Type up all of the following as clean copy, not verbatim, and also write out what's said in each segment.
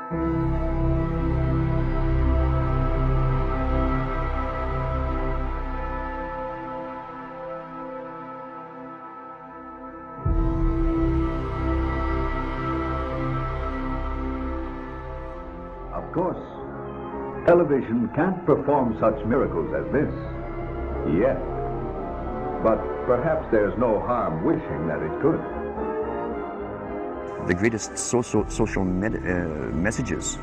Of course, television can't perform such miracles as this, yet. But perhaps there's no harm wishing that it could. The greatest social messages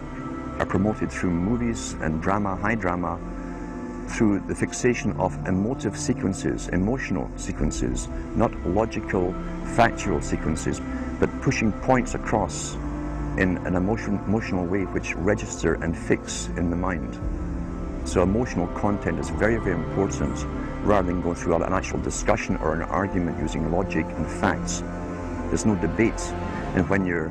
are promoted through movies and drama, high drama, through the fixation of emotive sequences, emotional sequences, not logical, factual sequences, but pushing points across in an emotional way which register and fix in the mind. So emotional content is very, very important, rather than going through an actual discussion or an argument using logic and facts. There's no debate. And when you're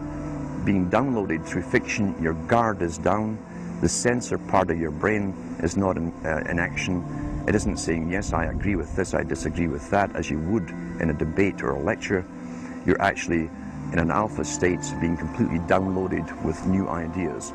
being downloaded through fiction, your guard is down, the sensor part of your brain is not in action. It isn't saying, yes, I agree with this, I disagree with that, as you would in a debate or a lecture. You're actually in an alpha state, being completely downloaded with new ideas.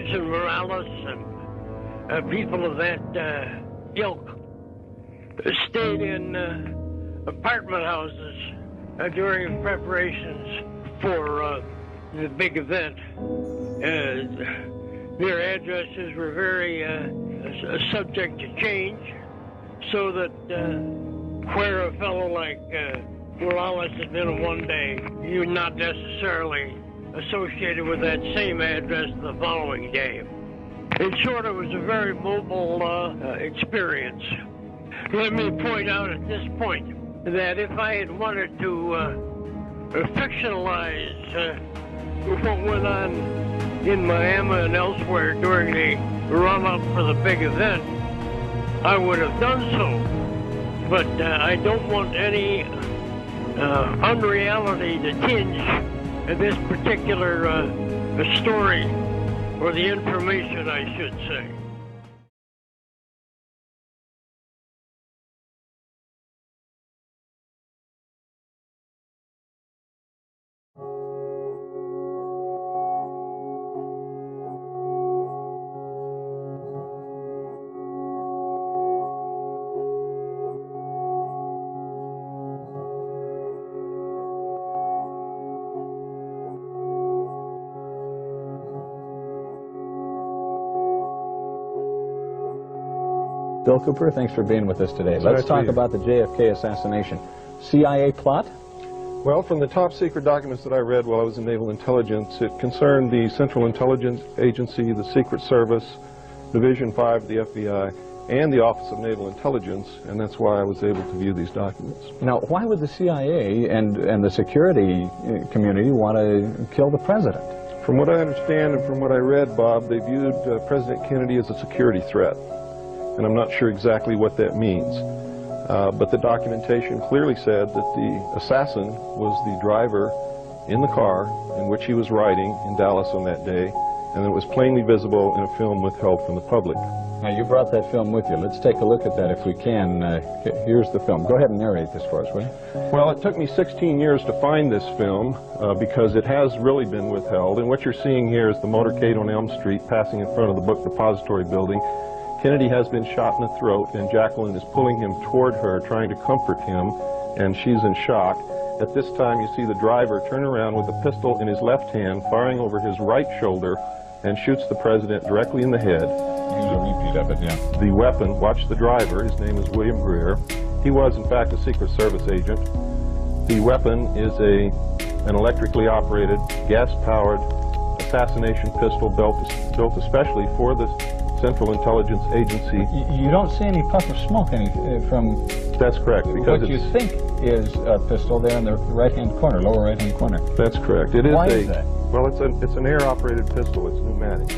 And Morales and people of that ilk stayed in apartment houses during preparations for the big event. Their addresses were very subject to change, so that where a fellow like Morales had been one day, you're not necessarily associated with that same address the following day. In short, it was a very mobile experience. Let me point out at this point that if I had wanted to fictionalize what went on in Miami and elsewhere during the run-up for the big event, I would have done so. But I don't want any unreality to tinge this particular story, or the information, I should say. Bill Cooper, thanks for being with us today. Let's talk about the JFK assassination. CIA plot? Well, from the top secret documents that I read while I was in Naval Intelligence, it concerned the Central Intelligence Agency, the Secret Service, Division 5 of the FBI, and the Office of Naval Intelligence, and that's why I was able to view these documents. Now, why would the CIA and the security community want to kill the president? From what I understand and from what I read, Bob, they viewed President Kennedy as a security threat. And I'm not sure exactly what that means. But the documentation clearly said that the assassin was the driver in the car in which he was riding in Dallas on that day, and it was plainly visible in a film withheld from the public. Now, you brought that film with you. Let's take a look at that if we can. Here's the film. Go ahead and narrate this for us, will you? Well, it took me 16 years to find this film because it has really been withheld. And what you're seeing here is the motorcade on Elm Street passing in front of the book depository building. Kennedy has been shot in the throat, and Jacqueline is pulling him toward her, trying to comfort him, and she's in shock. At this time, you see the driver turn around with a pistol in his left hand, firing over his right shoulder, and shoots the president directly in the head. Here's a repeat of it, yeah. The weapon, watch the driver, his name is William Greer. He was, in fact, a Secret Service agent. The weapon is an electrically operated, gas-powered assassination pistol built especially for the Central Intelligence Agency. You don't see any puff of smoke from... That's correct. Because what you think is a pistol there in the right-hand corner, lower right-hand corner. That's correct. It is. Why is that? Well, it's an air-operated pistol. It's pneumatic.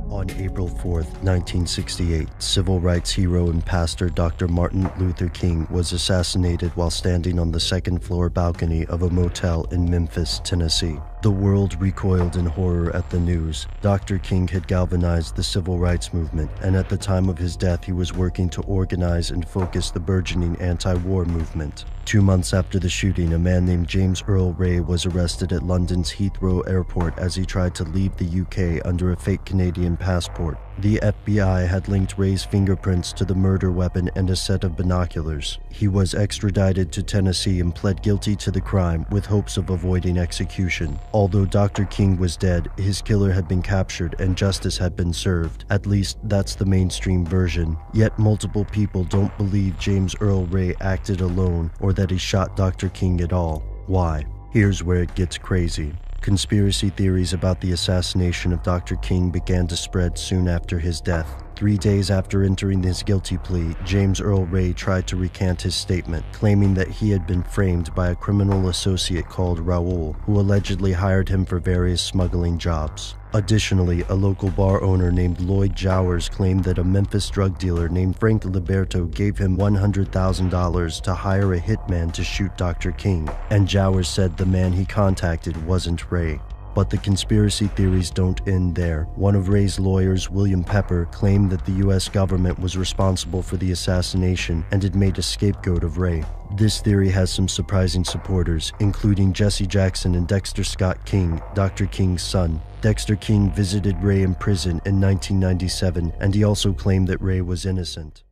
On April 4th, 1968, civil rights hero and pastor Dr. Martin Luther King was assassinated while standing on the second-floor balcony of a motel in Memphis, Tennessee. The world recoiled in horror at the news. Dr. King had galvanized the civil rights movement, and at the time of his death he was working to organize and focus the burgeoning anti-war movement. 2 months after the shooting, a man named James Earl Ray was arrested at London's Heathrow Airport as he tried to leave the UK under a fake Canadian passport. The FBI had linked Ray's fingerprints to the murder weapon and a set of binoculars. He was extradited to Tennessee and pled guilty to the crime with hopes of avoiding execution. Although Dr. King was dead, his killer had been captured and justice had been served. At least, that's the mainstream version. Yet multiple people don't believe James Earl Ray acted alone or that he shot Dr. King at all. Why? Here's where it gets crazy. Conspiracy theories about the assassination of Dr. King began to spread soon after his death. 3 days after entering his guilty plea, James Earl Ray tried to recant his statement, claiming that he had been framed by a criminal associate called Raoul, who allegedly hired him for various smuggling jobs. Additionally, a local bar owner named Lloyd Jowers claimed that a Memphis drug dealer named Frank Liberto gave him $100,000 to hire a hitman to shoot Dr. King, and Jowers said the man he contacted wasn't Ray. But the conspiracy theories don't end there. One of Ray's lawyers, William Pepper, claimed that the US government was responsible for the assassination and had made a scapegoat of Ray. This theory has some surprising supporters, including Jesse Jackson and Dexter Scott King, Dr. King's son. Dexter King visited Ray in prison in 1997, and he also claimed that Ray was innocent.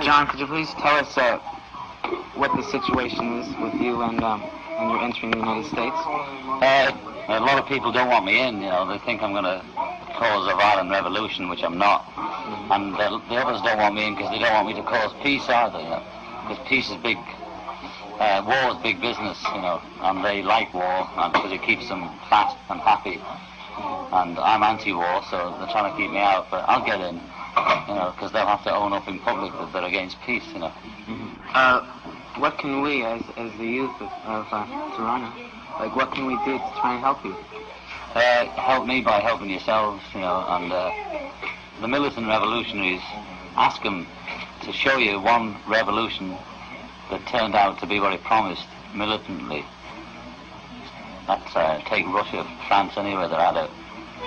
John, could you please tell us what the situation is with you and you're entering the United States? A lot of people don't want me in, you know. They think I'm going to cause a violent revolution, which I'm not. And the others don't want me in because they don't want me to cause peace either, you know. Because peace is big, war is big business, you know. And they like war because it keeps them fat and happy. And I'm anti-war, so they're trying to keep me out, but I'll get in. You know, because they'll have to own up in public that they're against peace, you know. What can we, as the youth of Toronto, like, what can we do to try and help you? Help me by helping yourselves, you know, and the militant revolutionaries, ask them to show you one revolution that turned out to be what it promised militantly. That's take Russia, France, anywhere they're at it.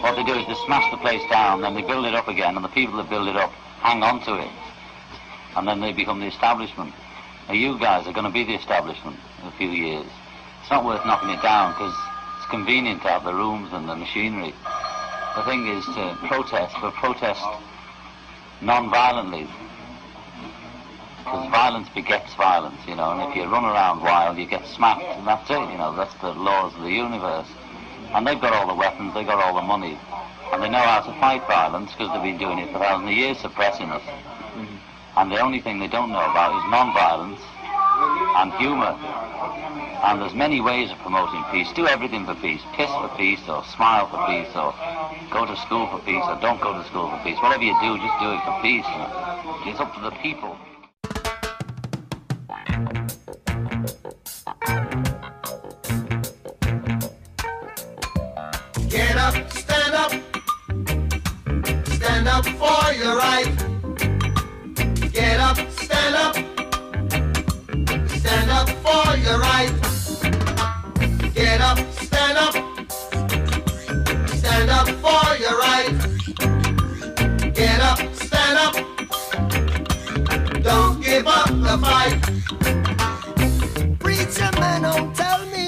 What they do is they smash the place down, then they build it up again, and the people that build it up hang on to it, and then they become the establishment. Now you guys are going to be the establishment in a few years. It's not worth knocking it down because it's convenient to have the rooms and the machinery. The thing is to protest, but protest non-violently, because violence begets violence, you know, and if you run around wild, you get smacked, and that's it, you know, that's the laws of the universe. And they've got all the weapons, they've got all the money, and they know how to fight violence because they've been doing it for thousands of years, suppressing us. And the only thing they don't know about is non-violence and humour. And there's many ways of promoting peace. Do everything for peace. Piss for peace, or smile for peace, or go to school for peace, or don't go to school for peace. Whatever you do, just do it for peace. You know? It's up to the people. Get up, stand up for your right. Get up, stand up for your right. Get up, stand up for your right. Get up, stand up, don't give up the fight. Preacher man, don't tell me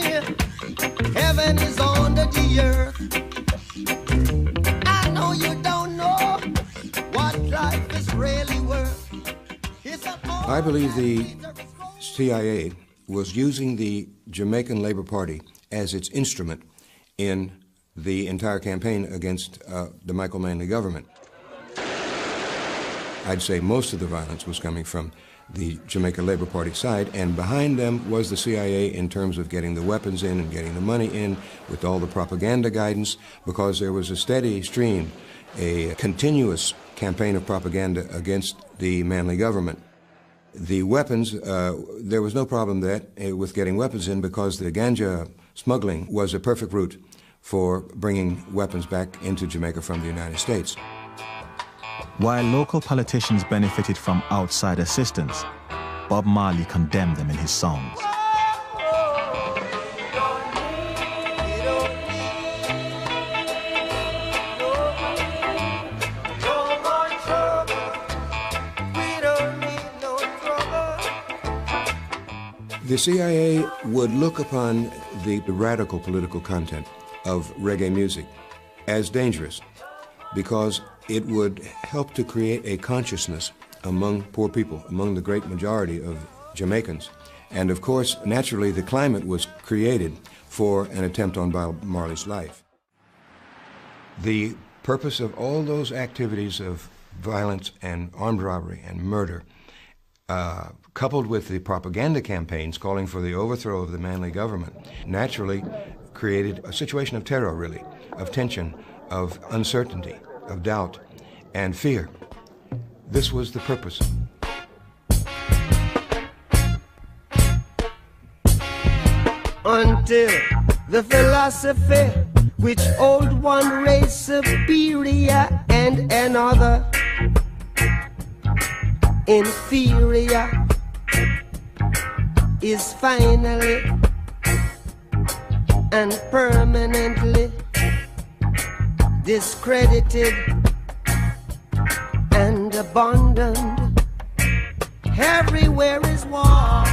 heaven is under the earth. I know you don't know what life is really worth. I believe the CIA was using the Jamaican Labour Party as its instrument in the entire campaign against the Michael Manley government. I'd say most of the violence was coming from the Jamaica Labour Party side, and behind them was the CIA in terms of getting the weapons in and getting the money in with all the propaganda guidance, because there was a steady stream, a continuous campaign of propaganda against the Manley government. The weapons, there was no problem with getting weapons in, because the ganja smuggling was a perfect route for bringing weapons back into Jamaica from the United States. While local politicians benefited from outside assistance, Bob Marley condemned them in his songs. The CIA would look upon the radical political content of reggae music as dangerous, because it would help to create a consciousness among poor people, among the great majority of Jamaicans. And of course, naturally, the climate was created for an attempt on Bob Marley's life. The purpose of all those activities of violence and armed robbery and murder, coupled with the propaganda campaigns calling for the overthrow of the Manley government, naturally created a situation of terror, really, of tension, of uncertainty, of doubt, and fear. This was the purpose. Until the philosophy which hold one race superior and another inferior is finally and permanently discredited and abandoned. Everywhere is war.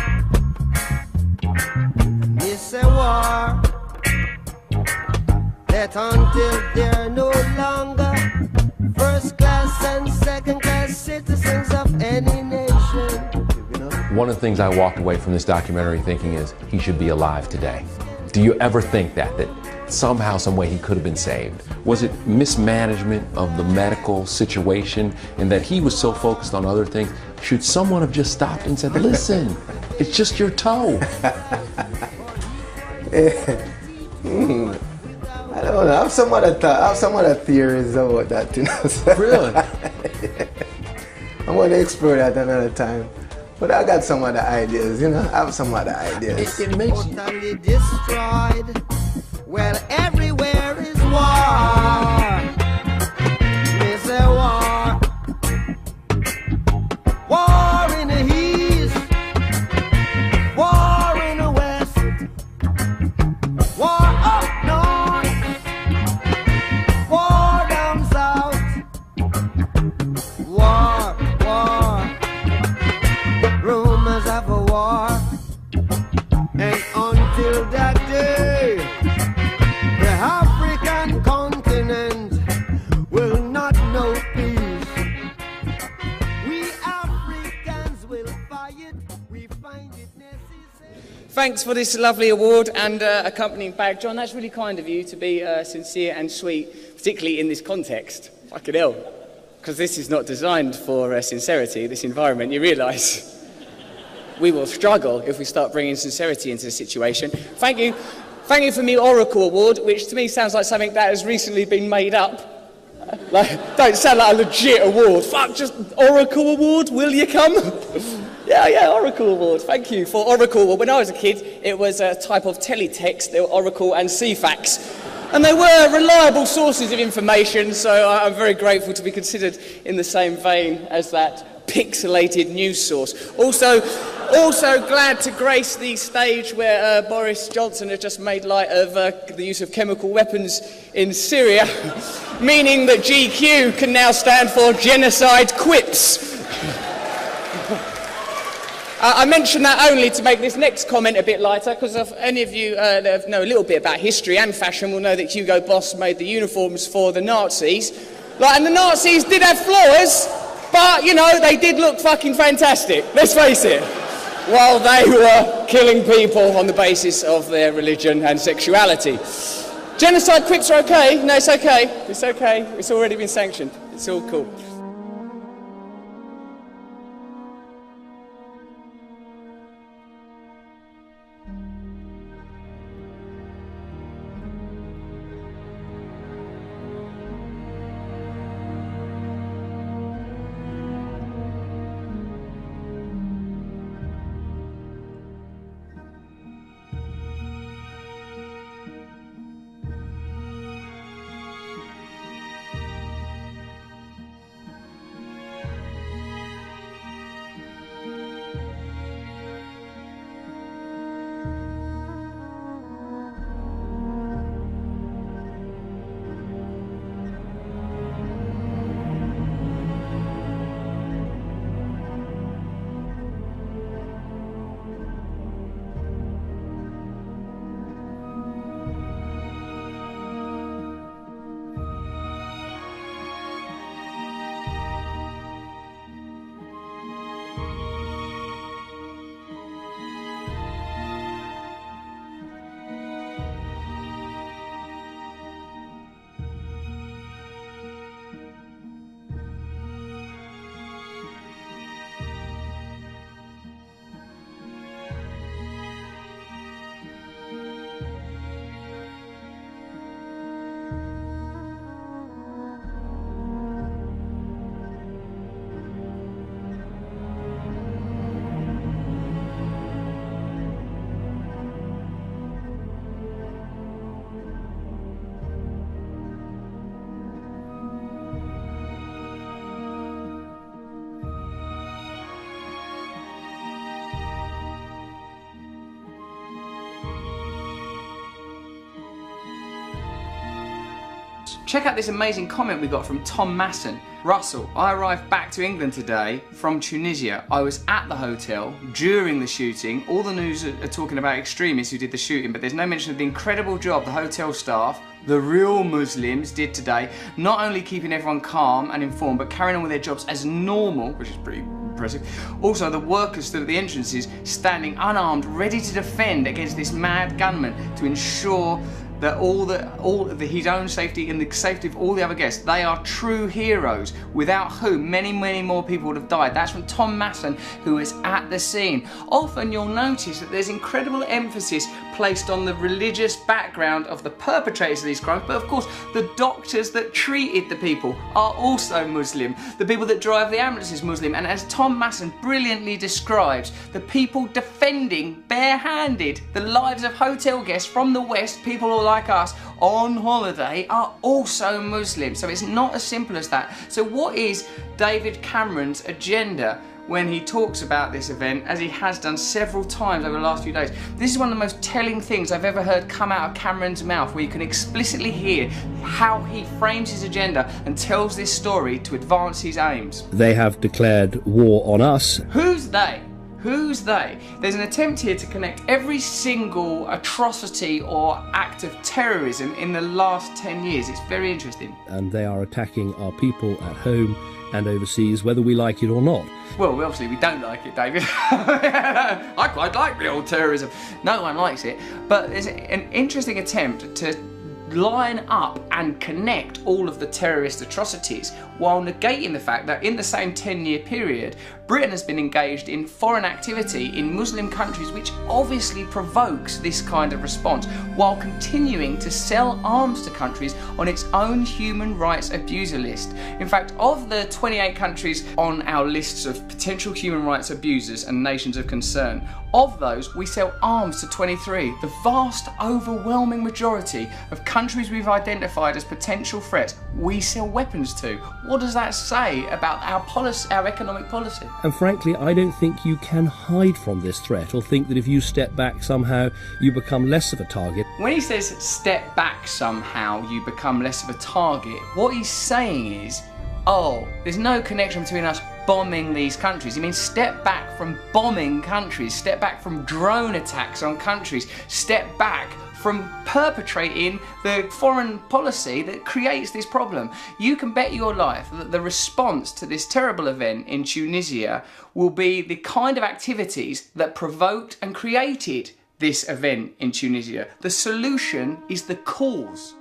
It's a war that until they're no longer first class and second class citizens of any nation. One of the things I walked away from this documentary thinking is he should be alive today. Do you ever think that somehow, some way he could have been saved? Was it mismanagement of the medical situation and that he was so focused on other things? Should someone have just stopped and said, listen, it's just your toe? I don't know. I have some other theories about that, you know. Really? I'm going to explore that another time. But I got some other ideas, you know. I have some other ideas. It makes you... Totally destroyed. Well, everywhere is war. It's a war thanks for this lovely award and accompanying bag. John, that's really kind of you to be sincere and sweet, particularly in this context. Fucking hell. Because this is not designed for sincerity, this environment. You realise we will struggle if we start bringing sincerity into the situation. Thank you. Thank you for the Oracle Award, which to me sounds like something that has recently been made up. Like, don't sound like a legit award. Fuck, just Oracle Award, will you come? Yeah, Oracle Award. Thank you for Oracle Award. When I was a kid, it was a type of teletext. There were Oracle and CFAX. And they were reliable sources of information, so I'm very grateful to be considered in the same vein as that pixelated news source. Also glad to grace the stage where Boris Johnson has just made light of the use of chemical weapons in Syria, meaning that GQ can now stand for genocide quips. I mention that only to make this next comment a bit lighter, because if any of you that know a little bit about history and fashion will know that Hugo Boss made the uniforms for the Nazis. And the Nazis did have flaws, but, you know, they did look fucking fantastic, let's face it, while they were killing people on the basis of their religion and sexuality. Genocide quips are okay. No, it's okay. It's okay. It's already been sanctioned. It's all cool. Check out this amazing comment we got from Tom Masson. Russell, I arrived back to England today from Tunisia. I was at the hotel during the shooting. All the news are talking about extremists who did the shooting, but there's no mention of the incredible job the hotel staff, the real Muslims, did today, not only keeping everyone calm and informed, but carrying on with their jobs as normal, which is pretty impressive. Also, the workers stood at the entrances, standing unarmed, ready to defend against this mad gunman to ensure that his own safety and the safety of all the other guests. They are true heroes, without whom many, many more people would have died. That's from Tom Masson, who was at the scene. Often you'll notice that there's incredible emphasis placed on the religious background of the perpetrators of these crimes, but of course the doctors that treated the people are also Muslim. The people that drive the ambulances Muslim, and as Tom Masson brilliantly describes, the people defending barehanded the lives of hotel guests from the West, people all like us, on holiday, are also Muslim. So it's not as simple as that. So what is David Cameron's agenda when he talks about this event, as he has done several times over the last few days? This is one of the most telling things I've ever heard come out of Cameron's mouth, where you can explicitly hear how he frames his agenda and tells this story to advance his aims. They have declared war on us. Who's they? Who's they? There's an attempt here to connect every single atrocity or act of terrorism in the last 10 years. It's very interesting. And they are attacking our people at home and overseas, whether we like it or not. Well, obviously we don't like it, David. I quite like the old terrorism. No one likes it. But it's an interesting attempt to line up and connect all of the terrorist atrocities while negating the fact that in the same 10-year period, Britain has been engaged in foreign activity in Muslim countries, which obviously provokes this kind of response, while continuing to sell arms to countries on its own human rights abuser list. In fact, of the 28 countries on our lists of potential human rights abusers and nations of concern, of those, we sell arms to 23. The vast, overwhelming majority of countries we've identified as potential threats, we sell weapons to. What does that say about our policy, our economic policy? And frankly, I don't think you can hide from this threat or think that if you step back somehow you become less of a target. When he says step back somehow you become less of a target, what he's saying is, oh, there's no connection between us bombing these countries. He means step back from bombing countries, step back from drone attacks on countries, step back from perpetrating the foreign policy that creates this problem. You can bet your life that the response to this terrible event in Tunisia will be the kind of activities that provoked and created this event in Tunisia. The solution is the cause.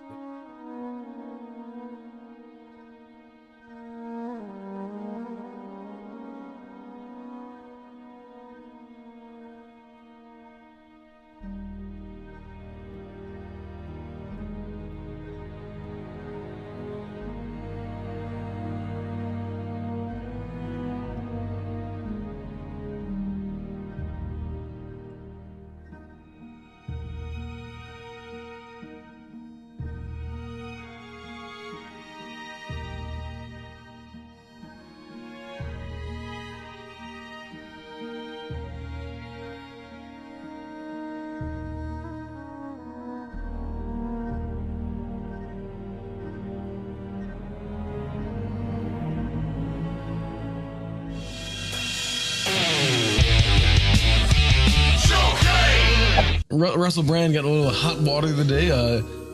Russell Brand got a little hot water the other day.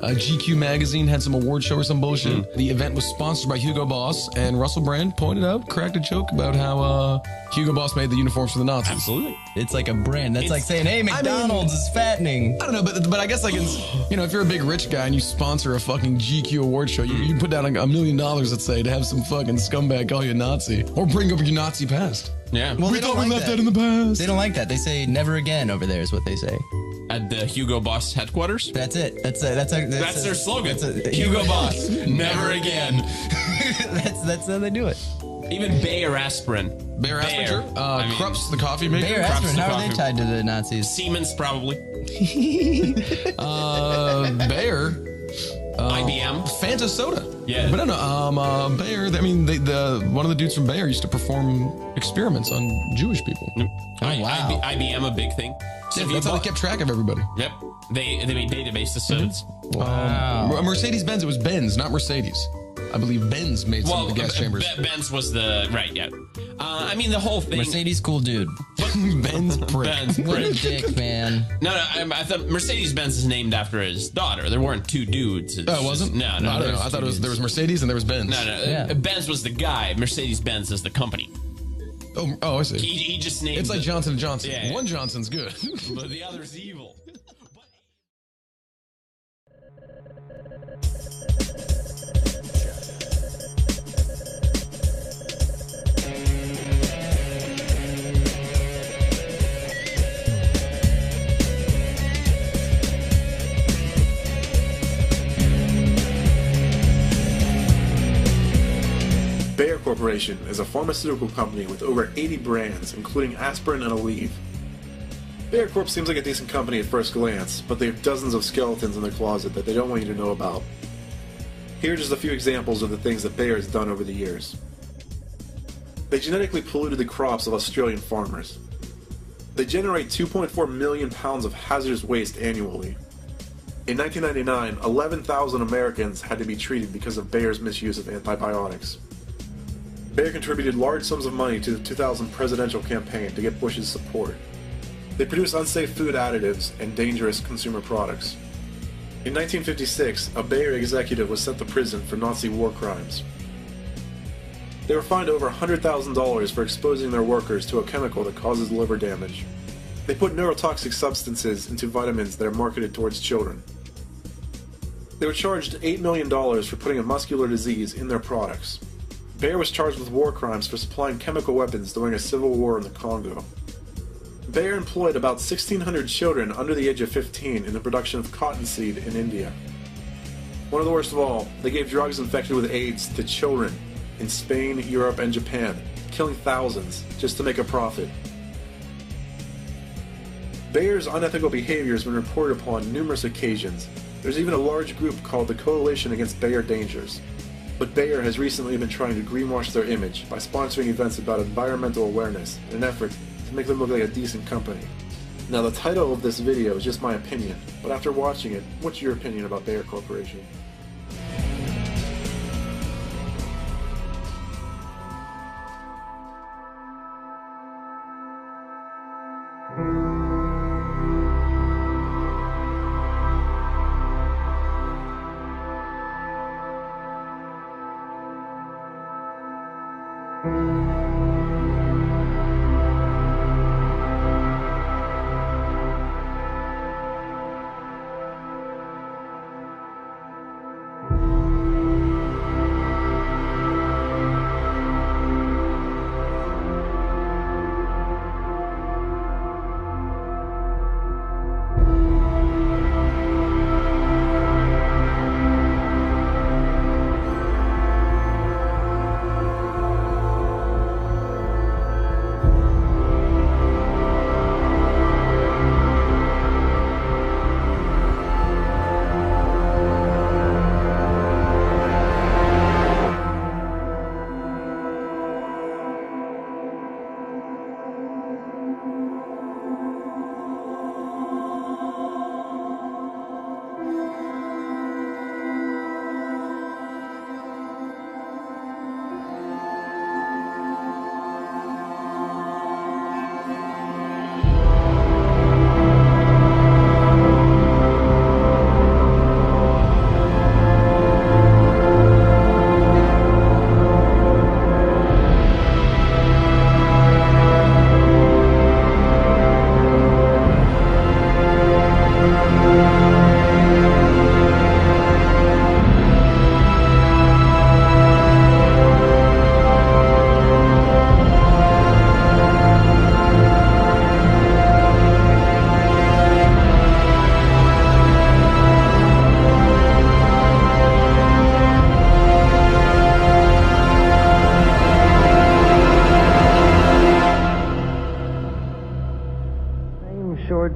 GQ magazine had some award show or some bullshit. The event was sponsored by Hugo Boss, and Russell Brand pointed out, cracked a joke about how Hugo Boss made the uniforms for the Nazis. Absolutely. It's like a brand. That's like saying, hey, McDonald's is fattening. I don't know, but I guess like it's, you know, if you're a big rich guy and you sponsor a fucking GQ award show, you put down like $1 million, let's say, to have some fucking scumbag call you a Nazi or bring up your Nazi past. Yeah. Well, we thought we left that in the past. They don't like that. They say never again over there is what they say. At the Hugo Boss headquarters? That's it. That's their slogan. Hugo Boss, never again. That's how they do it. Even Bayer Aspirin. Bayer Aspirin, Krups, the coffee maker. Bayer Aspirin, how are they tied to the Nazis? Siemens, probably. Bayer. IBM. Fanta Soda. Yeah. But no, Bayer, I mean, one of the dudes from Bayer used to perform experiments on Jewish people. Wow. IBM, a big thing. Yeah, that's how they kept track of everybody. Yep. They made database systems. Wow. Mercedes-Benz, it was Benz, not Mercedes. I believe Benz made some of the gas chambers. Benz was the, right, yeah. I mean, the whole thing. Mercedes, cool dude. Benz prick. Benz prick. What a dick, man. No, I thought Mercedes-Benz is named after his daughter. There weren't two dudes. Oh, it wasn't? No. I don't know. I thought there was Mercedes and there was Benz. No. Yeah. Benz was the guy. Mercedes-Benz is the company. Oh, I see. He just named it's like Johnson & Johnson. Yeah. One Johnson's good. But the other's evil. Bayer Corporation is a pharmaceutical company with over 80 brands, including aspirin and Aleve. Bayer Corp seems like a decent company at first glance, but they have dozens of skeletons in their closet that they don't want you to know about. Here are just a few examples of the things that Bayer has done over the years. They genetically polluted the crops of Australian farmers. They generate 2.4 million pounds of hazardous waste annually. In 1999, 11,000 Americans had to be treated because of Bayer's misuse of antibiotics. Bayer contributed large sums of money to the 2000 presidential campaign to get Bush's support. They produce unsafe food additives and dangerous consumer products. In 1956, a Bayer executive was sent to prison for Nazi war crimes. They were fined over $100,000 for exposing their workers to a chemical that causes liver damage. They put neurotoxic substances into vitamins that are marketed towards children. They were charged $8 million for putting a muscular disease in their products. Bayer was charged with war crimes for supplying chemical weapons during a civil war in the Congo. Bayer employed about 1,600 children under the age of 15 in the production of cottonseed in India. One of the worst of all, they gave drugs infected with AIDS to children in Spain, Europe, and Japan, killing thousands just to make a profit. Bayer's unethical behavior has been reported upon numerous occasions. There's even a large group called the Coalition Against Bayer Dangers. But Bayer has recently been trying to greenwash their image by sponsoring events about environmental awareness in an effort to make them look like a decent company. Now, the title of this video is just my opinion, but after watching it, what's your opinion about Bayer Corporation?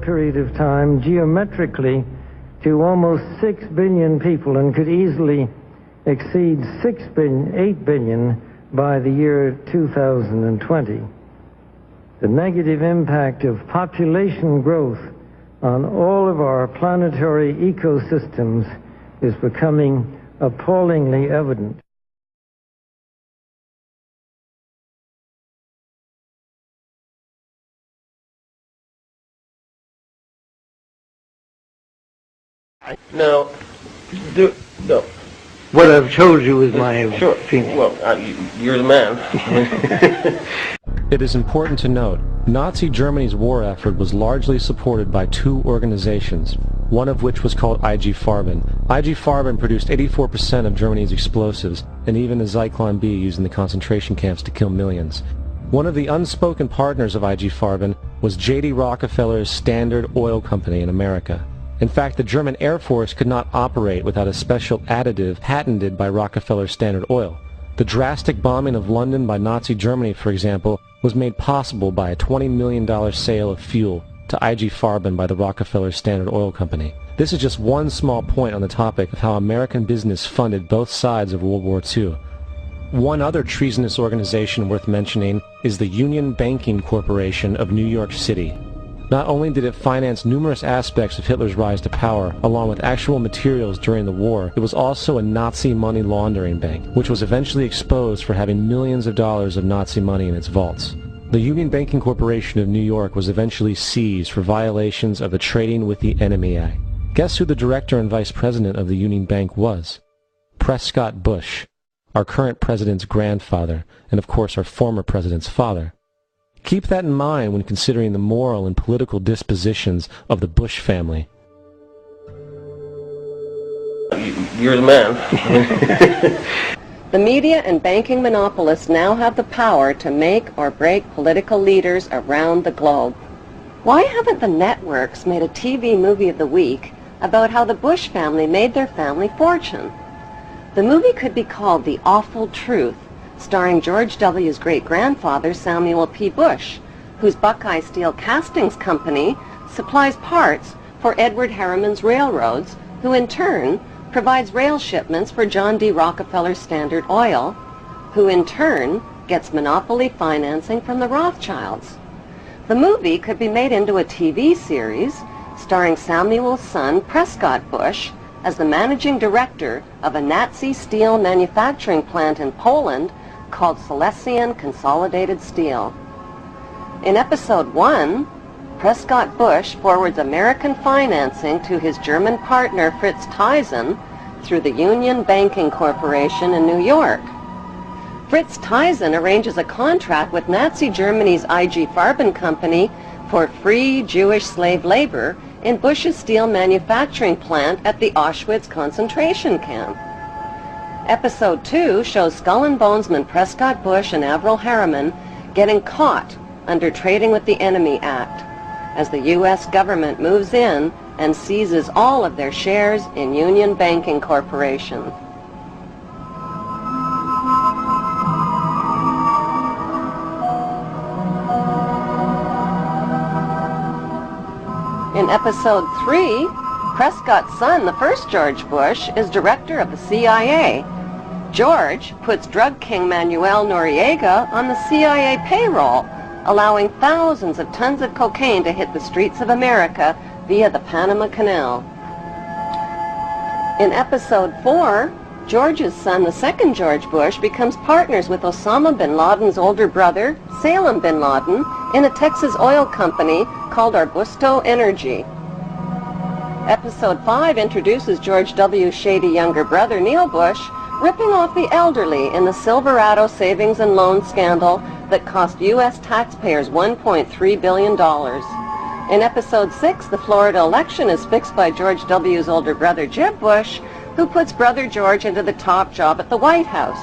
Period of time geometrically to almost 6 billion people and could easily exceed 8 billion by the year 2020. The negative impact of population growth on all of our planetary ecosystems is becoming appallingly evident. No. No. What I've told you is my opinion. Well, you're the man. It is important to note, Nazi Germany's war effort was largely supported by two organizations, one of which was called IG Farben. IG Farben produced 84% of Germany's explosives, and even the Zyklon B used in the concentration camps to kill millions. One of the unspoken partners of IG Farben was J.D. Rockefeller's Standard Oil Company in America. In fact, the German Air Force could not operate without a special additive patented by Rockefeller's Standard Oil. The drastic bombing of London by Nazi Germany, for example, was made possible by a $20 million sale of fuel to IG Farben by the Rockefeller Standard Oil Company. This is just one small point on the topic of how American business funded both sides of World War II. One other treasonous organization worth mentioning is the Union Banking Corporation of New York City. Not only did it finance numerous aspects of Hitler's rise to power, along with actual materials during the war, it was also a Nazi money laundering bank, which was eventually exposed for having millions of dollars of Nazi money in its vaults. The Union Banking Corporation of New York was eventually seized for violations of the Trading with the Enemy Act. Guess who the director and vice president of the Union Bank was? Prescott Bush. our current president's grandfather, and of course our former president's father. Keep that in mind when considering the moral and political dispositions of the Bush family. You're the man. The media and banking monopolists now have the power to make or break political leaders around the globe. Why haven't the networks made a TV movie of the week about how the Bush family made their family fortune? The movie could be called The Awful Truth, starring George W.'s great-grandfather Samuel P. Bush, whose Buckeye Steel Castings Company supplies parts for Edward Harriman's railroads, who in turn provides rail shipments for John D. Rockefeller's Standard Oil, who in turn gets monopoly financing from the Rothschilds. The movie could be made into a TV series starring Samuel's son Prescott Bush as the managing director of a Nazi steel manufacturing plant in Poland called Silesian Consolidated Steel. In episode 1, Prescott Bush forwards American financing to his German partner Fritz Thyssen through the Union Banking Corporation in New York. Fritz Thyssen arranges a contract with Nazi Germany's IG Farben Company for free Jewish slave labor in Bush's steel manufacturing plant at the Auschwitz concentration camp. Episode 2 shows Skull and Bonesman Prescott Bush and Avril Harriman getting caught under Trading with the Enemy Act, as the U.S. government moves in and seizes all of their shares in Union Banking Corporation. In episode 3, Prescott's son, the first George Bush, is director of the CIA. George puts drug king Manuel Noriega on the CIA payroll, allowing thousands of tons of cocaine to hit the streets of America via the Panama Canal. In episode 4, George's son, the second George Bush, becomes partners with Osama bin Laden's older brother, Salem bin Laden, in a Texas oil company called Arbusto Energy. Episode 5 introduces George W.'s shady younger brother, Neil Bush, ripping off the elderly in the Silverado savings and loan scandal that cost U.S. taxpayers $1.3 billion. In episode 6, the Florida election is fixed by George W.'s older brother, Jeb Bush, who puts brother George into the top job at the White House,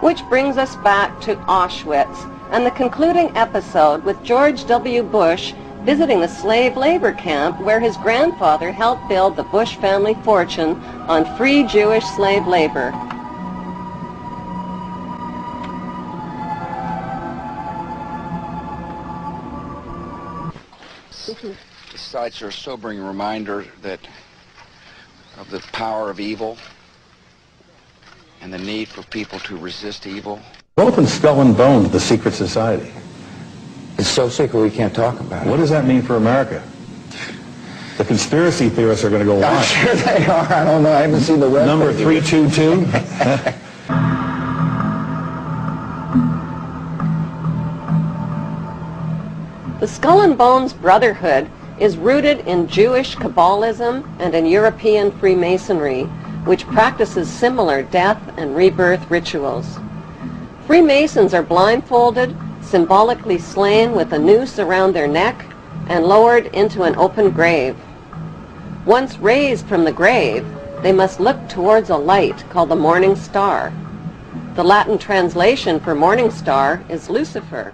which brings us back to Auschwitz and the concluding episode with George W. Bush visiting the slave labor camp where his grandfather helped build the Bush family fortune on free Jewish slave labor. The sites are a sobering reminder of the power of evil and the need for people to resist evil. What opened Skull and Bones, the secret society? It's so secret we can't talk about it. What does that mean for America? The conspiracy theorists are going to go I'm on. sure they are. I don't know. I haven't seen the web. Number 322? The Skull and Bones Brotherhood is rooted in Jewish Kabbalism and in European Freemasonry, which practices similar death and rebirth rituals. Freemasons are blindfolded, symbolically slain with a noose around their neck, and lowered into an open grave. Once raised from the grave, they must look towards a light called the morning star. The Latin translation for morning star is Lucifer.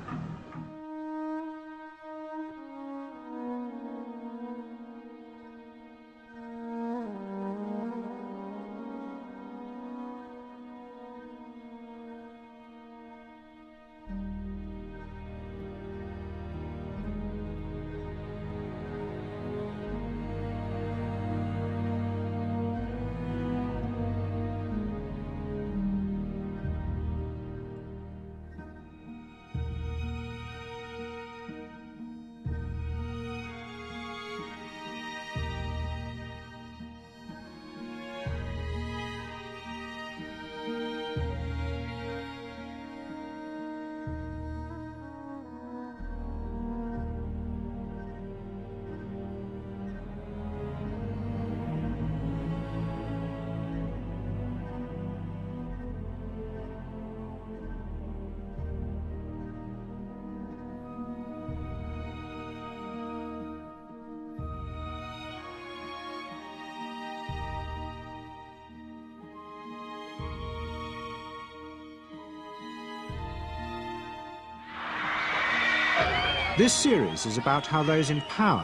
This series is about how those in power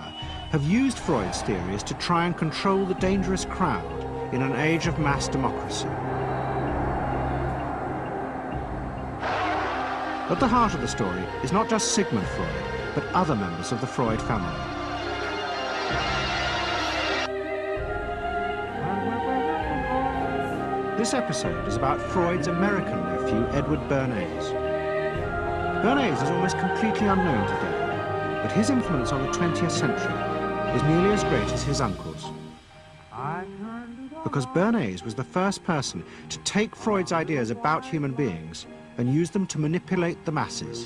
have used Freud's theories to try and control the dangerous crowd in an age of mass democracy. At the heart of the story is not just Sigmund Freud, but other members of the Freud family. This episode is about Freud's American nephew, Edward Bernays. Bernays is almost completely unknown today, but his influence on the 20th century is nearly as great as his uncle's. Because Bernays was the first person to take Freud's ideas about human beings and use them to manipulate the masses.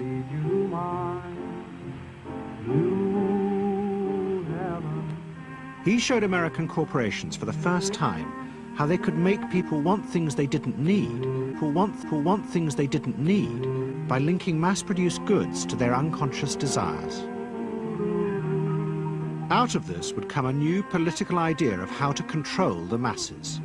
He showed American corporations for the first time how they could make people want things they didn't need, who want things they didn't need, by linking mass-produced goods to their unconscious desires. Out of this would come a new political idea of how to control the masses.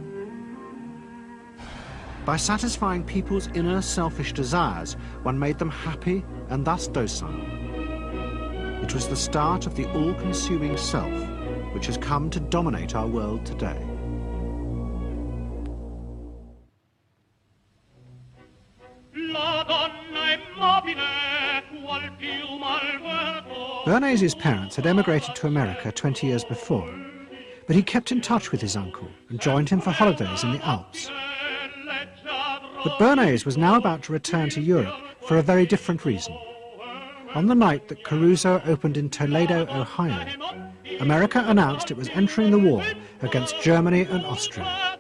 By satisfying people's inner selfish desires, one made them happy and thus docile. It was the start of the all-consuming self, which has come to dominate our world today. Bernays' parents had emigrated to America 20 years before, but he kept in touch with his uncle and joined him for holidays in the Alps. But Bernays was now about to return to Europe for a very different reason. On the night that Caruso opened in Toledo, Ohio, America announced it was entering the war against Germany and Austria.